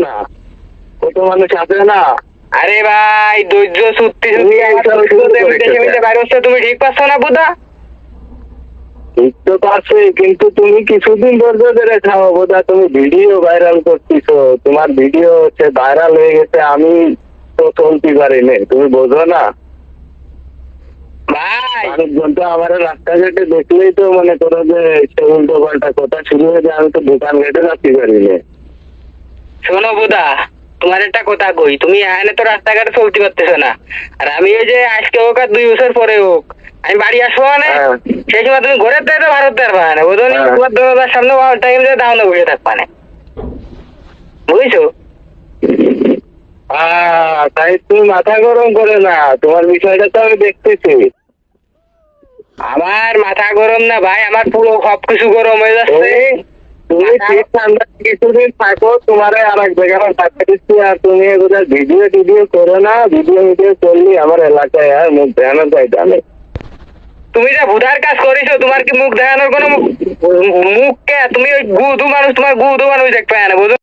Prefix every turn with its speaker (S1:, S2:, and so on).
S1: না, কত মানুষ আছে না।
S2: আরে ভাই ধৈর্য সত্যি সত্যি বাইরে হচ্ছে, তুমি ঠিক পাচ্ছ না বুধা?
S1: ঠিক তো পারছি, কিন্তু তুমি কিছুদিন ধৈর্য ধরে খাও বোধা। তুমি ভিডিও ভাইরাল করতেছো, তোমার ভিডিও হচ্ছে ভাইরাল হয়ে গেছে, আমি তো চলতে পারিনি, তুমি বোঝো না।
S2: ভাই
S1: মানুষজন তো আমার রাস্তাঘাটে দেখলেই তো মনে করো যে সে উল্টো পাল্টা কথা শুরু হয়ে যায়, আমি তো দোকান ঘাটে রাখতে পারিনি।
S2: শোনো বুধা, তোমার একটা কথা কই, তুমি এখানে তো রাস্তাঘাটে চলতে পারতেছো না, আর আমি ওই যে আজকে হোক আর 2 বছর পরে হোক আমি বাড়ি আসবো মানে সেই সময় তুমি ঘরের তো ভারত পারবা না, বুঝো নি? তোমার দরজার সামনে টাইম দাও না, বসে থাকবা না, বুঝছো?
S1: তাই তুমি মাথা গরম করে না, তোমার বিষয়টা তো আমি দেখতেছি।
S2: আমার মাথা গরম না ভাই, আমার পুরো সবকিছু গরম হয়ে যাচ্ছে।
S1: তুমি ঠিক ঠান্ডা কিছুদিন থাকো, তোমার আর এক জায়গায় থাকতে দিচ্ছি। আর তুমি এগুলো ভিডিও টিডিও করো না, ভিডিও করলি আমার এলাকায় আর মুখ দেখানো যায় জানে।
S2: তুমি যে ভুধার কাজ করেছো, তোমার কি মুখ দেখানোর কোনো মুখ কে? তুমি ওই গুধু মানুষ, তোমার গুধু মানুষ দেখবে না, বুঝো